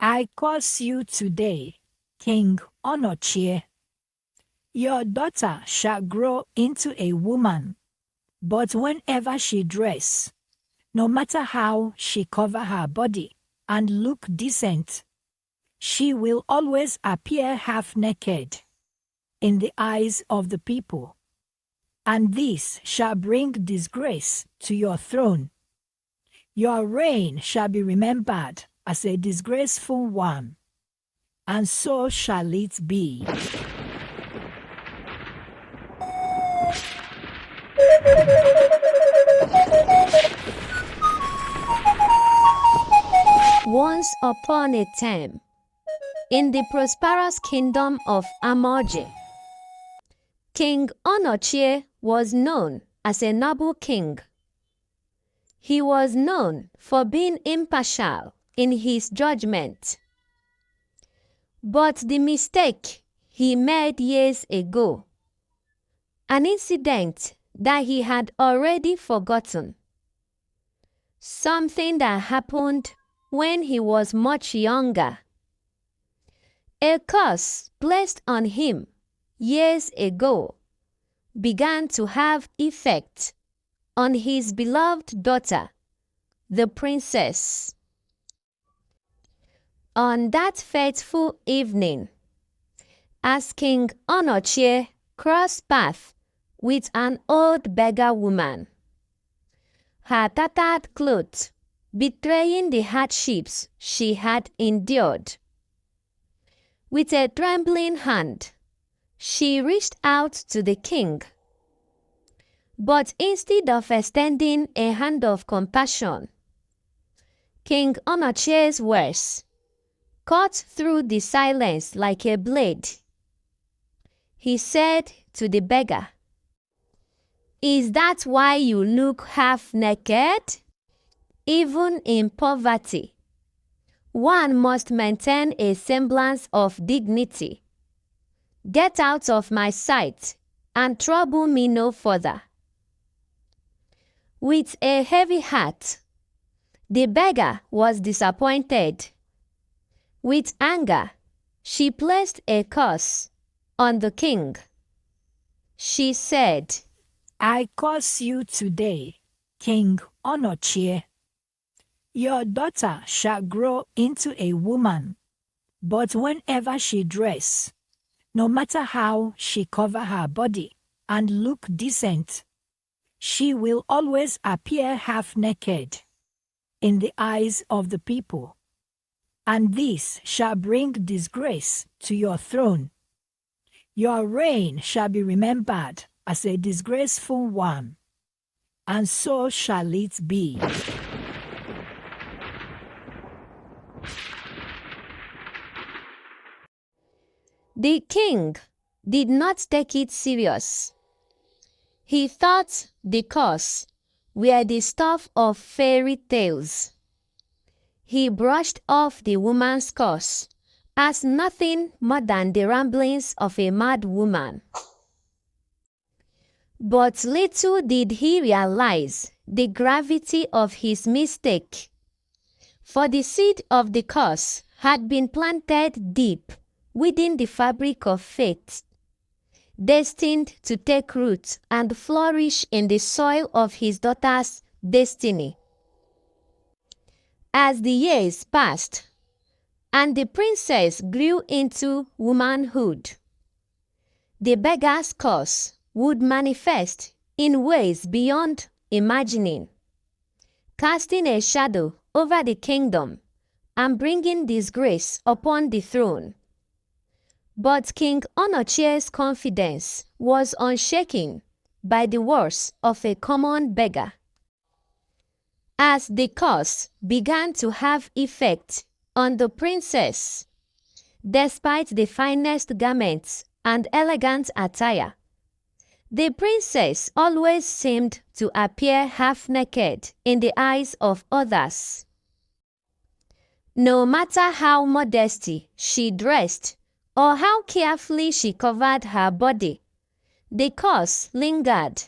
I curse you today, King Onochie. Your daughter shall grow into a woman, but whenever she dress, no matter how she cover her body and look decent, she will always appear half naked in the eyes of the people. And this shall bring disgrace to your throne. Your reign shall be remembered as a disgraceful one, and so shall it be. Once upon a time, in the prosperous kingdom of Amoje, King Onochie was known as a noble king. He was known for being impartial in his judgment. But the mistake he made years ago, an incident that he had already forgotten, something that happened when he was much younger, a curse placed on him years ago, began to have effect on his beloved daughter, the princess. On that fateful evening, as King Onochie crossed paths with an old beggar woman, her tattered clothes betraying the hardships she had endured, with a trembling hand, she reached out to the king. But instead of extending a hand of compassion, King Onochie's words cut through the silence like a blade. He said to the beggar, "Is that why you look half naked? Even in poverty, one must maintain a semblance of dignity. Get out of my sight and trouble me no further." With a heavy heart, the beggar was disappointed. With anger, she placed a curse on the king. She said, I curse you today, King Onochie. Your daughter shall grow into a woman, but whenever she dress, no matter how she cover her body and look decent, she will always appear half naked in the eyes of the people. And this shall bring disgrace to your throne. Your reign shall be remembered as a disgraceful one, and so shall it be. The king did not take it serious. He thought the curse were the stuff of fairy tales. He brushed off the woman's curse as nothing more than the ramblings of a mad woman. But little did he realize the gravity of his mistake, for the seed of the curse had been planted deep within the fabric of faith, destined to take root and flourish in the soil of his daughter's destiny. As the years passed, and the princess grew into womanhood, the beggar's curse would manifest in ways beyond imagining, casting a shadow over the kingdom and bringing disgrace upon the throne. But King Onochie's confidence was unshaken by the words of a common beggar. As the curse began to have effect on the princess, despite the finest garments and elegant attire, the princess always seemed to appear half naked in the eyes of others. No matter how modestly she dressed or how carefully she covered her body, the curse lingered,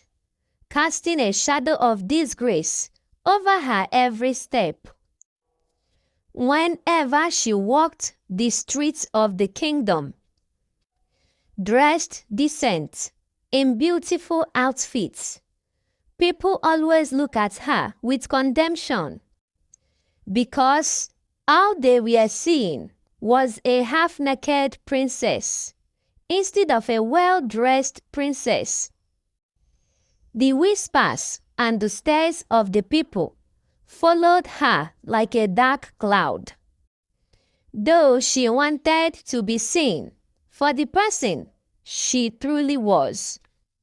casting a shadow of disgrace over her every step. whenever she walked the streets of the kingdom. Dressed decent, in beautiful outfits, people always look at her with condemnation, because all they were seeing was a half-naked princess instead of a well-dressed princess. The whispers and the stares of the people followed her like a dark cloud. Though she wanted to be seen for the person she truly was.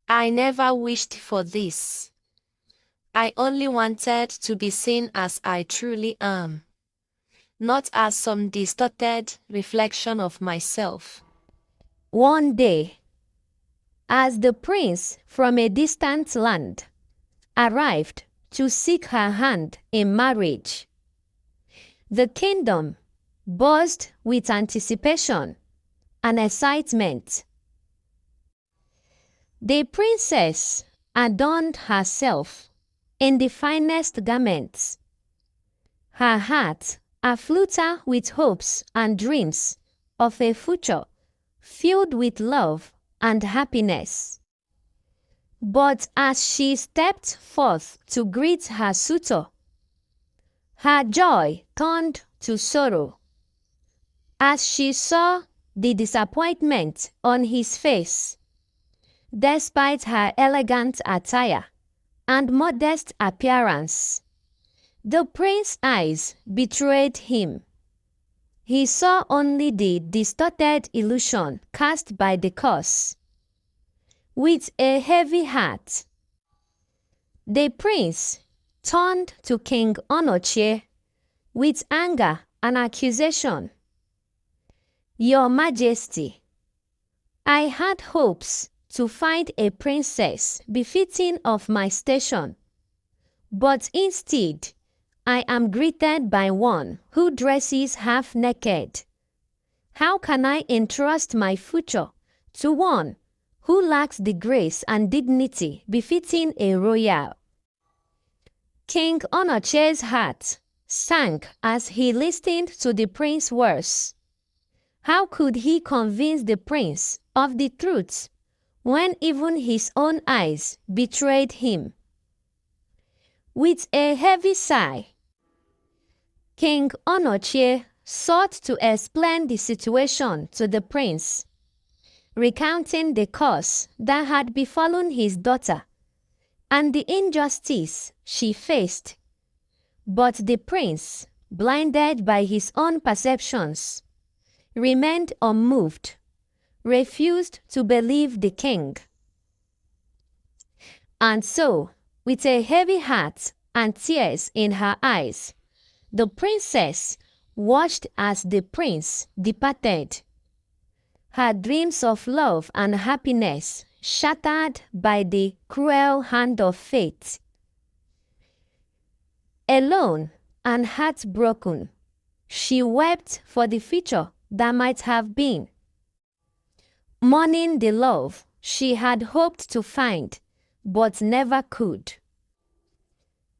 I never wished for this. I only wanted to be seen as I truly am, not as some distorted reflection of myself. One day, as the prince from a distant land arrived to seek her hand in marriage, the kingdom buzzed with anticipation and excitement. The princess adorned herself in the finest garments, her heart aflutter with hopes and dreams of a future filled with love and happiness. But as she stepped forth to greet her suitor, her joy turned to sorrow as she saw the disappointment on his face. Despite her elegant attire and modest appearance, the prince's eyes betrayed him. He saw only the distorted illusion cast by the curse. With a heavy heart, the prince turned to King Onochie with anger and accusation. "Your Majesty, I had hopes to find a princess befitting of my station, but instead I am greeted by one who dresses half naked. How can I entrust my future to one who lacks the grace and dignity befitting a royal?" King Onochie's heart sank as he listened to the prince's words. How could he convince the prince of the truth when even his own eyes betrayed him? With a heavy sigh, King Onochie sought to explain the situation to the prince, recounting the curse that had befallen his daughter and the injustice she faced. But the prince, blinded by his own perceptions, remained unmoved, refused to believe the king. And so, with a heavy heart and tears in her eyes, the princess watched as the prince departed, her dreams of love and happiness shattered by the cruel hand of fate. Alone and heartbroken, she wept for the future that might have been, mourning the love she had hoped to find but never could.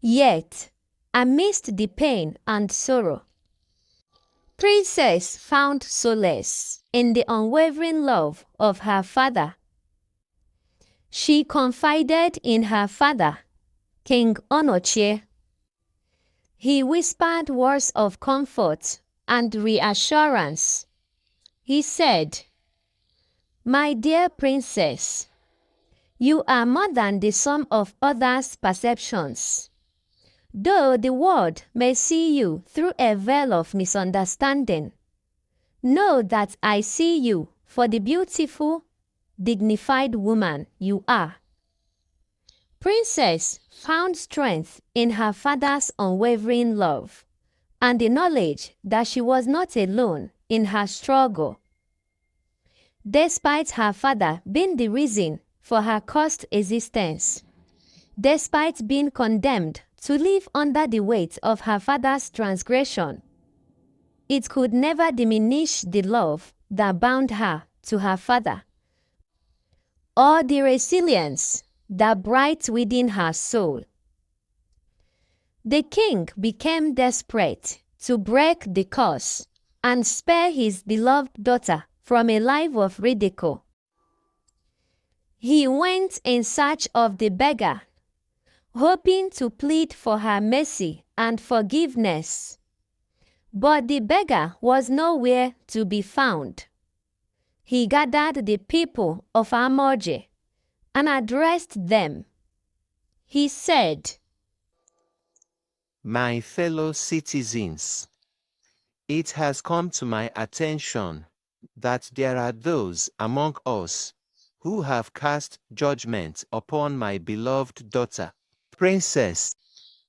Yet, amidst the pain and sorrow, Princess found solace in the unwavering love of her father. She confided in her father, King Onochie. He whispered words of comfort and reassurance. He said, "My dear princess, you are more than the sum of others' perceptions. Though the world may see you through a veil of misunderstanding, know that I see you for the beautiful, dignified woman you are." Princess found strength in her father's unwavering love and the knowledge that she was not alone in her struggle. Despite her father being the reason for her cursed existence, despite being condemned to live under the weight of her father's transgression, it could never diminish the love that bound her to her father, or the resilience that bright within her soul. The king became desperate to break the curse and spare his beloved daughter from a life of ridicule. He went in search of the beggar, hoping to plead for her mercy and forgiveness. But the beggar was nowhere to be found. He gathered the people of Amorje and addressed them. He said, "My fellow citizens, it has come to my attention that there are those among us who have cast judgment upon my beloved daughter, Princess.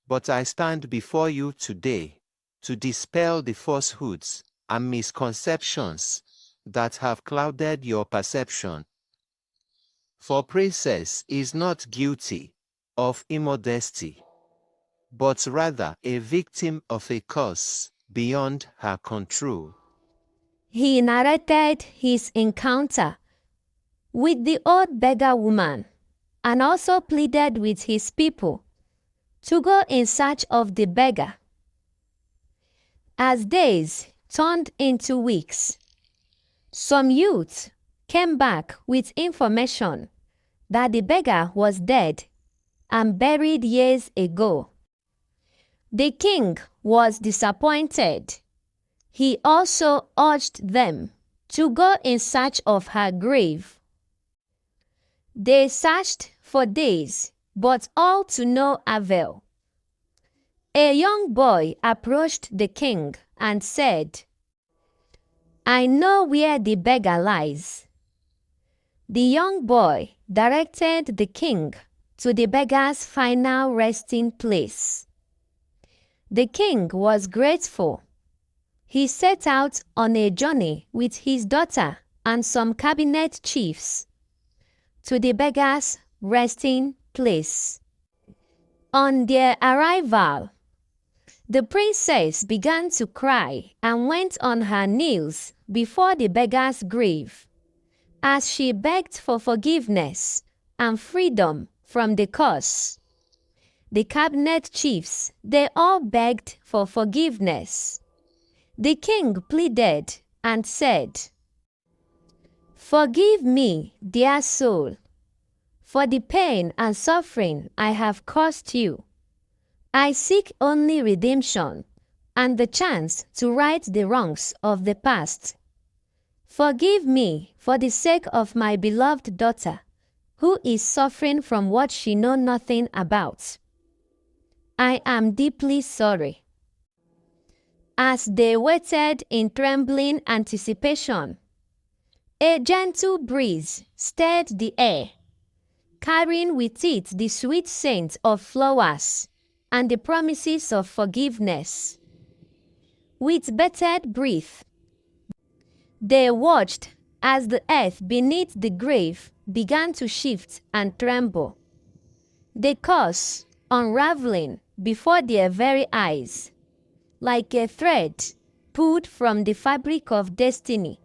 But I stand before you today to dispel the falsehoods and misconceptions that have clouded your perception. For Princess is not guilty of immodesty, but rather a victim of a curse beyond her control." He narrated his encounter with the old beggar woman and also pleaded with his people to go in search of the beggar. As days turned into weeks, some youth came back with information that the beggar was dead and buried years ago. The king was disappointed. He also urged them to go in search of her grave. They searched for days, but all to no avail. A young boy approached the king and said, "I know where the beggar lies." The young boy directed the king to the beggar's final resting place. The king was grateful. He set out on a journey with his daughter and some cabinet chiefs to the beggar's resting place. On their arrival, the princess began to cry and went on her knees before the beggar's grave as she begged for forgiveness and freedom from the curse. The cabinet chiefs, they all begged for forgiveness. The king pleaded and said, "Forgive me, dear soul, for the pain and suffering I have caused you. I seek only redemption and the chance to right the wrongs of the past. Forgive me for the sake of my beloved daughter, who is suffering from what she knows nothing about. I am deeply sorry." As they waited in trembling anticipation, a gentle breeze stirred the air, carrying with it the sweet scent of flowers and the promises of forgiveness. With bated breath, they watched as the earth beneath the grave began to shift and tremble, the curse unraveling before their very eyes, like a thread pulled from the fabric of destiny.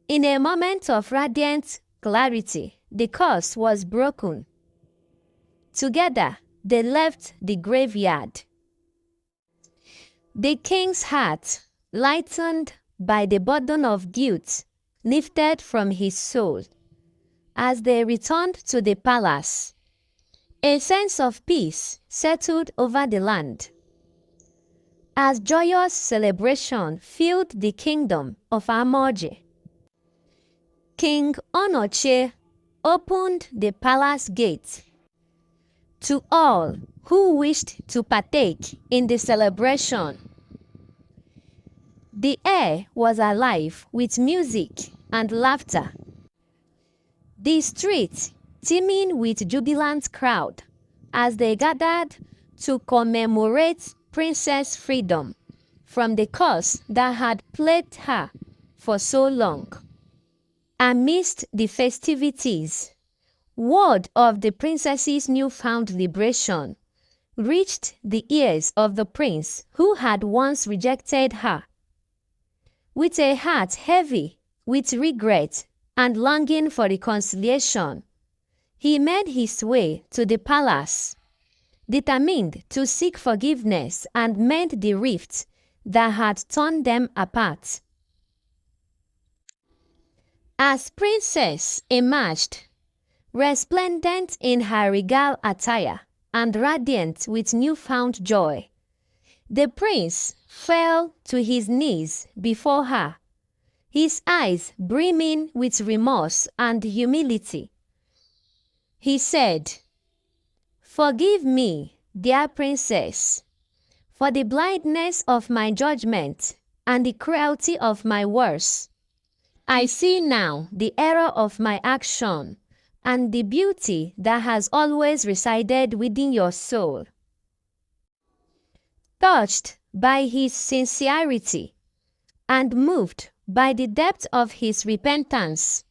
In a moment of radiant clarity, the curse was broken. Together, they left the graveyard. The king's heart, lightened by the burden of guilt, lifted from his soul. As they returned to the palace, a sense of peace settled over the land, as joyous celebration filled the kingdom of Amorje. King Onochie opened the palace gate to all who wished to partake in the celebration. The air was alive with music and laughter, the streets teeming with jubilant crowd as they gathered to commemorate Princess' freedom from the curse that had plagued her for so long. Amidst the festivities, word of the princess's newfound liberation reached the ears of the prince who had once rejected her. With a heart heavy with regret and longing for reconciliation, he made his way to the palace, determined to seek forgiveness and mend the rift that had torn them apart. As Princess emerged, resplendent in her regal attire and radiant with newfound joy, the prince fell to his knees before her, his eyes brimming with remorse and humility. He said, "Forgive me, dear princess, for the blindness of my judgment and the cruelty of my words. I see now the error of my action and the beauty that has always resided within your soul." Touched by his sincerity and moved by the depth of his repentance,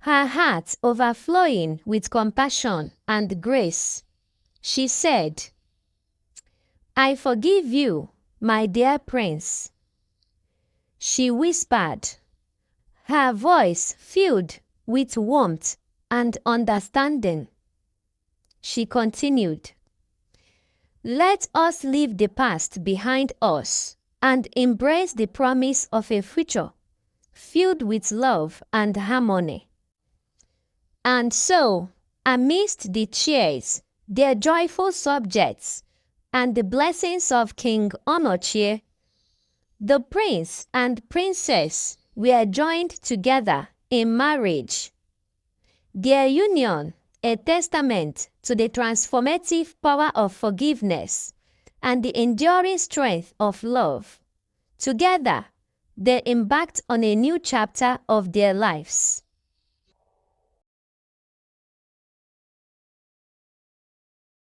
her heart overflowing with compassion and grace, she said, "I forgive you, my dear prince." She whispered, her voice filled with warmth and understanding. She continued, "Let us leave the past behind us and embrace the promise of a future filled with love and harmony." And so, amidst the cheers, their joyful subjects, and the blessings of King Onochie, the prince and princess were joined together in marriage. Their union, a testament to the transformative power of forgiveness and the enduring strength of love. Together, they embarked on a new chapter of their lives.